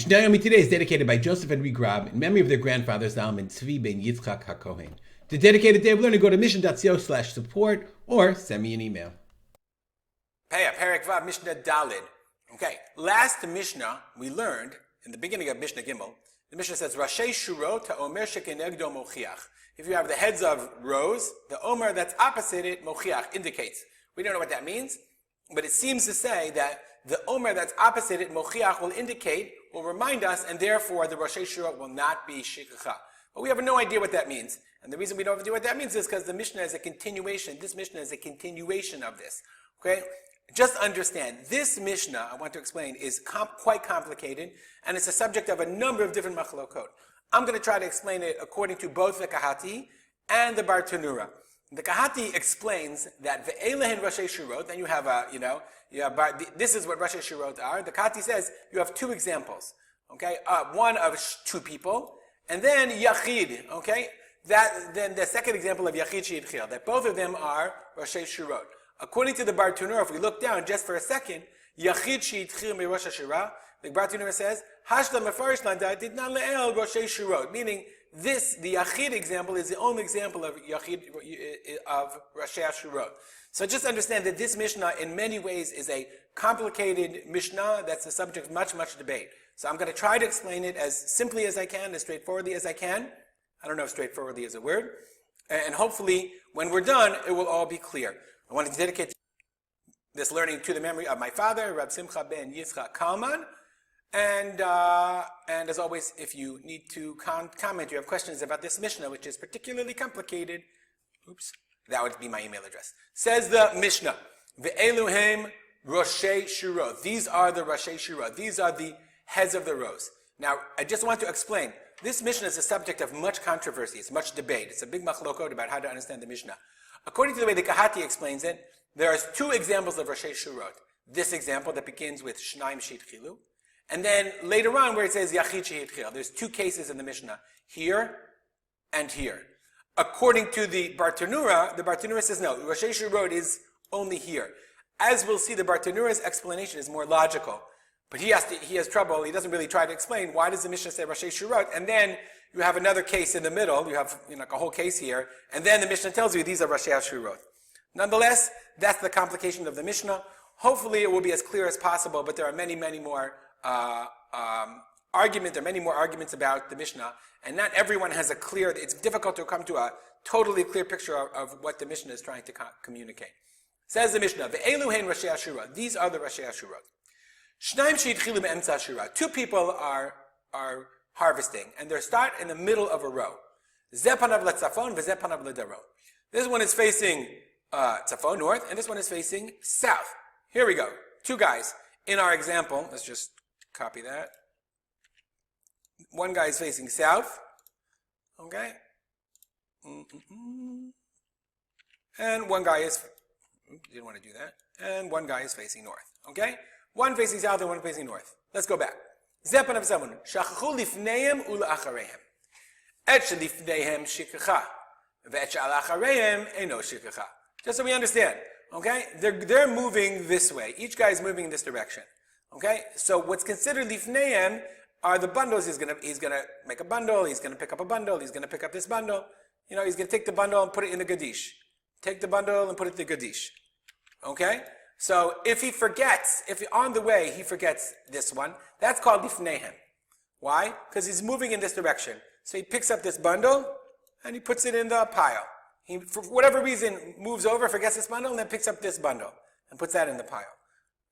Mishnah Yomi today is dedicated by Joseph and Regrab in memory of their grandfather Zalman Tzvi ben Yitzchak HaKohen. To dedicate a day of learning, go to mission.co/support or send me an email. Peah, Perek Vav, Mishnah Dalid. Okay, last Mishnah we learned in the beginning of Mishnah Gimel. The Mishnah says, Rashi Shurot ha'omer shekenegdo mochiach. If you have the heads of rows, the omer that's opposite it, mochiach, indicates. We don't know what that means, but it seems to say that the omer that's opposite it, mochiach, will indicate, will remind us, and therefore the Rashi Shurot will not be Shikechah. But we have no idea what that means. And the reason we don't know what that means is because the Mishnah is a continuation. This Mishnah is a continuation of this. Okay? Just understand, this Mishnah, I want to explain, is quite complicated, and it's a subject of a number of different machlokot. I'm going to try to explain it according to both the Kahati and the Bartanura. The Kahati explains that ve'elehen Rashi Shurot, then you have this is what Rashi Shurot are. The Kahati says you have two examples, okay? One of two people, and then Yachid, okay? Then the second example of Yachid She'itchil, that both of them are Rashi Shurot. According to the Bartanura, if we look down just for a second, Yachid She'itchil mi Rosh Hashirah, the Bartanura says, Hashla Mefarish Landa did not le'el Rashi Shurot, meaning the Yachid example is the only example of Yachid of Rashi Shurot. So just understand that this Mishnah in many ways is a complicated Mishnah that's the subject of much, much debate. So I'm going to try to explain it as simply as I can, as straightforwardly as I can. I don't know if straightforwardly is a word. And hopefully, when we're done, it will all be clear. I want to dedicate this learning to the memory of my father, Rab Simcha ben Yitzchak Kalman. And as always, if you need to comment, you have questions about this Mishnah, which is particularly complicated, that would be my email address. Says the Mishnah, Ve'eluhem Rashi Shurot. These are the Rashi Shurot. These are the heads of the rows. Now, I just want to explain. This Mishnah is a subject of much controversy. It's much debate. It's a big machlokot about how to understand the Mishnah. According to the way the Kahati explains it, there are two examples of Rashi Shurot. This example that begins with Shnaim She'itchilu, and then later on where it says Yachid She'itchil. There's two cases in the Mishnah, here and here. According to the Bartanura says no, Rashi Shurot is only here. As we'll see, the Bartanura's explanation is more logical. But he has trouble. He doesn't really try to explain why does the Mishnah say Rashi Shurot, and then you have another case in the middle. You have a whole case here, and then the Mishnah tells you these are Rashi Shurot. Nonetheless, that's the complication of the Mishnah. Hopefully, it will be as clear as possible. But there are many, many more arguments. There are many more arguments about the Mishnah, and not everyone has a clear. It's difficult to come to a totally clear picture of what the Mishnah is trying to communicate. Says the Mishnah, "Ve'eluhen Rashi Shurot." These are the Rashi Shurot. Two people are harvesting, and they start in the middle of a row. This one is facing tzafon, north, and this one is facing south. Here we go. Two guys. In our example, let's just copy that. One guy is facing south, okay? And one guy is, didn't want to do that. And one guy is facing north, okay? One facing south and one facing north. Let's go back. Zepan of Zamun. Shachachu lifneim ula acharehem. Et lifnehem shikechah. Ve'et acharehem eno shikechah. Just so we understand, okay? They're moving this way. Each guy is moving in this direction, okay? So what's considered lifneim are the bundles. He's gonna make a bundle. He's gonna pick up a bundle. He's gonna pick up this bundle. He's gonna take the bundle and put it in the gadish. Take the bundle and put it in the gadish, okay? So if on the way he forgets this one, that's called lifnehem. Why? Because he's moving in this direction. So he picks up this bundle and he puts it in the pile. He, for whatever reason, moves over, forgets this bundle, and then picks up this bundle and puts that in the pile.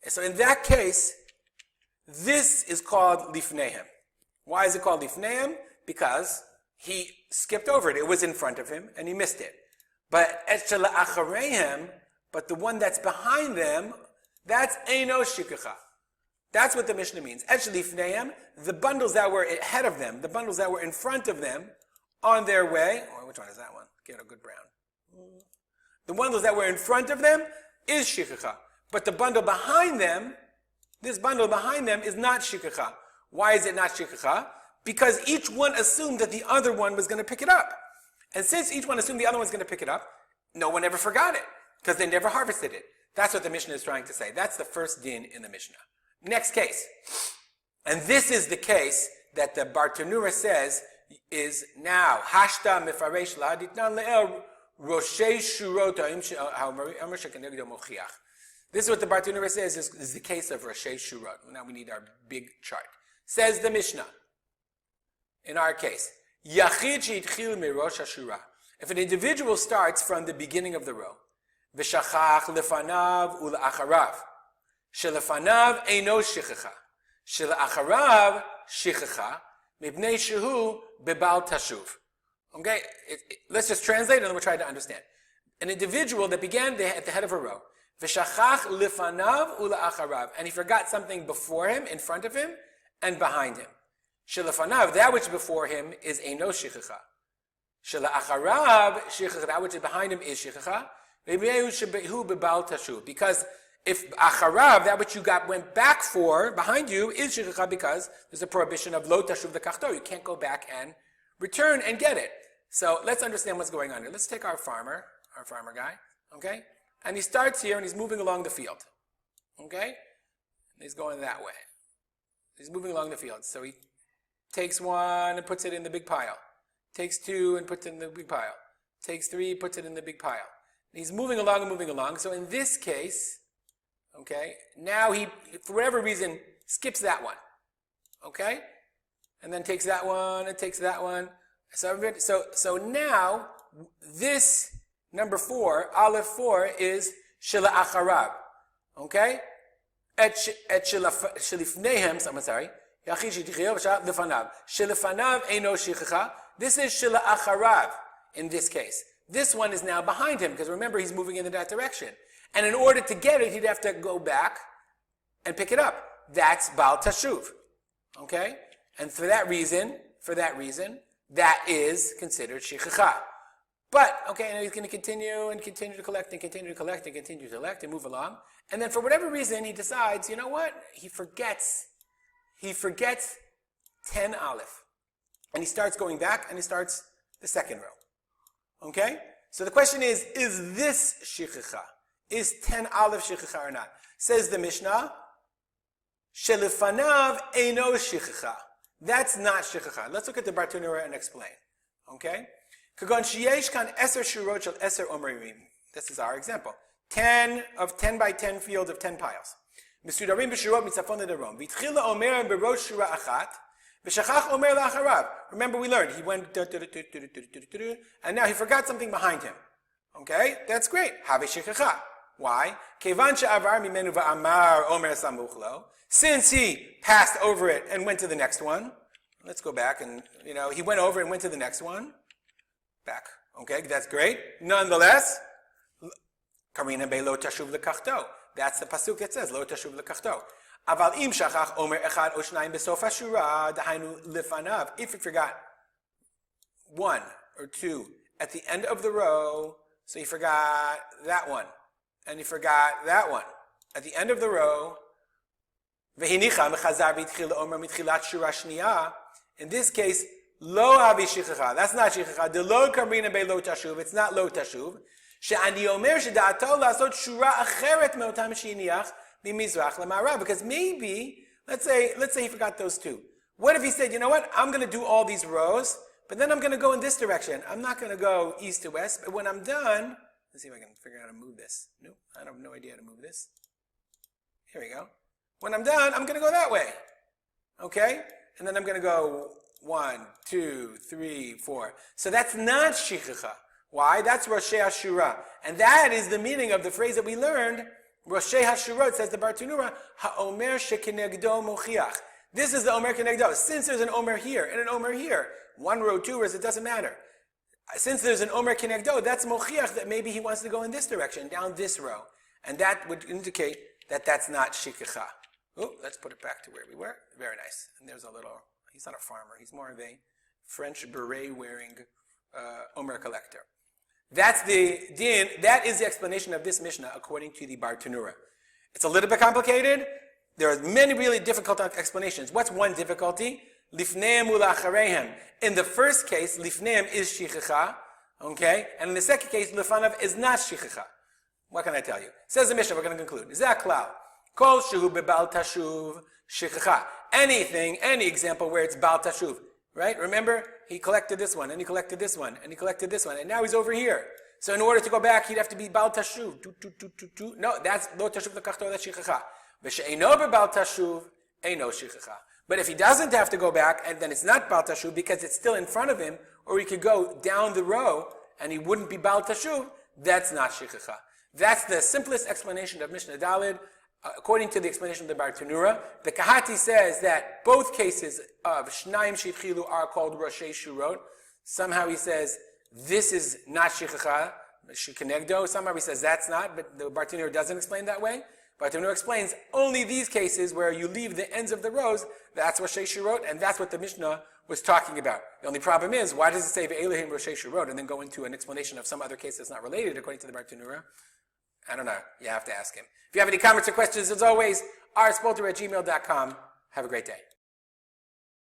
So in that case, this is called lifnehem. Why is it called lifnehem? Because he skipped over it. It was in front of him and he missed it. But etchela acharehem, but the one that's behind them, that's Eino Shikechah. That's what the Mishnah means. Actually, the bundles that were ahead of them, the bundles that were in front of them, on their way, which one is that one? Get a good brown. The bundles that were in front of them is Shikechah. But the bundle behind them, this bundle behind them is not Shikechah. Why is it not Shikechah? Because each one assumed that the other one was going to pick it up. And since each one assumed the other one's going to pick it up, no one ever forgot it. Because they never harvested it. That's what the Mishnah is trying to say. That's the first din in the Mishnah. Next case. And this is the case that the Bartanura says is now hashta mifaresh lahaditnan le'el roshei shurot ha'omer shekenegdo mochiach. This is what the Bartanura says is the case of roshei shurot. Now we need our big chart. Says the Mishnah, in our case, yachid sheitchil mirosh hashura. If an individual starts from the beginning of the row, v'shachach lefanav u'la'acharav, shelefanav eino shichecha, shela'acharav shichecha, mipnei shehu bebal tashuv. Okay, let's just translate and then we'll try to understand. An individual that began at the head of a row, v'shachach lefanav u'la'acharav, and he forgot something before him, in front of him, and behind him. Shelefanav, that which before him is eino shichecha. Shela'acharav shichecha, that which is behind him is shichecha. Because if acharav, that which you went back for, behind you, is shichecha, because there's a prohibition of lo tashuv l'kachto. You can't go back and return and get it. So let's understand what's going on here. Let's take our farmer guy, okay? And he starts here and he's moving along the field, okay? And he's going that way. He's moving along the field. So he takes one and puts it in the big pile. Takes two and puts it in the big pile. Takes three, puts it in the big pile. And he's moving along and moving along. So in this case, okay, now he, for whatever reason, skips that one. Okay? And then takes that one and takes that one. So now, this number 4, Aleph 4, is Shila Acharab. Okay? Et Shilifnehem, sorry. Shilifanav Eino Shichecha. This is Shila Acharav in this case. This one is now behind him, because remember, he's moving in that direction. And in order to get it, he'd have to go back and pick it up. That's Baal Tashuv. Okay? And for that reason, that is considered Shikechah. But, okay, now he's going to continue and continue to collect and continue to collect and continue to collect and move along. And then for whatever reason, he decides, you know what? He forgets 10 Aleph. And he starts going back and he starts the second row. Okay? So the question is this Shikechah? Is 10 Aleph Shikechah or not? Says the Mishnah, Shelifanav Eino Shikechah. That's not Shikechah. Let's look at the Bartanura and explain. Okay? Kagon Sheyesh Kan Eser Shurot Shel Eser Omerim. This is our example. 10 by 10 fields of 10 piles. Mesudarim b'shurot mitzafon ledarom. V'itchila omer berosh shura achat. V'shachach omer la'acharav. Remember we learned, he went and now he forgot something behind him. Okay? That's great. Have shikechah. Why? Kevan she'avar mimenu va'amar omer samuch lo. Since he passed over it and went to the next one. Let's go back and, he went over and went to the next one. Back. Okay, that's great. Nonetheless, Karina be lo tashuv lekachto. That's the pasuk that says lo tashuv lekachto. Aval im shachach omer echad o shnayim besof hashura dahainu lifanav. If you forgot 1 or 2 at the end of the row, so you forgot that one, and you forgot that one at the end of the row. Vehinicha mechazar v'itchil omer mitchilat shura shniya. In this case, lo avi shichecha. That's not shichecha. The lo karina be lo tashuv. It's not lo tashuv. She'ani omer sheda'ato la'asot shura acheret me'otam she'iniach b'mizrach le'ma'arav. Because maybe, let's say he forgot those 2. What if he said, you know what, I'm going to do all these rows, but then I'm going to go in this direction. I'm not going to go east to west, but when I'm done, let's see if I can figure out how to move this. Nope, I have no idea how to move this. Here we go. When I'm done, I'm going to go that way. Okay? And then I'm going to go 1, 2, 3, 4. So that's not Shikechah. Why? That's Roshei HaShura. And that is the meaning of the phrase that we learned, Roshei HaShura, it says the Bartanura, HaOmer shekenegdo mochiach. This is the Omer kenegdo. Since there's an Omer here and an Omer here, 1 row, 2 rows, it doesn't matter. Since there's an Omer kenegdo, that's mochiach that maybe he wants to go in this direction, down this row. And that would indicate that that's not Shikechah. Oh, let's put it back to where we were. Very nice. And there's a little, he's not a farmer, he's more of a French beret-wearing Omer collector. That's the din. That is the explanation of this Mishnah according to the Bartanura. It's a little bit complicated. There are many really difficult explanations. What's one difficulty? Lifneim ulacharehem. In the first case, lifneim is shichecha, okay? And in the second case, lifanav is not shichecha. What can I tell you? Says the Mishnah, we're going to conclude. Is that klal? Kol shehu bebal tashuv shichecha. anything, any example where it's Baal Tashuv, right? Remember, he collected this one, and he collected this one, and he collected this one, and now he's over here. So in order to go back, he'd have to be Baal Tashuv. No, that's Lo Tashuv Lekachto, that's Shikechah. V'she'eino beBaal Tashuv, eino Shikechah. But if he doesn't have to go back, and then it's not Baal Tashuv because it's still in front of him, or he could go down the row, and he wouldn't be Baal Tashuv, that's not Shikechah. That's the simplest explanation of Mishnah Daled. According to the explanation of the Bar Tanura, the Kahati says that both cases of Shnayim Shitchilu are called Roshei Shurot. Somehow he says this is not Shikechah, Shikenegdo. Somehow he says that's not, but the Bar Tanura doesn't explain that way. Bar Tanura explains only these cases where you leave the ends of the rows, that's Roshei Shurot, and that's what the Mishnah was talking about. The only problem is, why does it say Ve'elihim Roshei Shurot and then go into an explanation of some other case that's not related according to the Bar Tanura? I don't know. You have to ask him. If you have any comments or questions, as always, rspolter@gmail.com. Have a great day.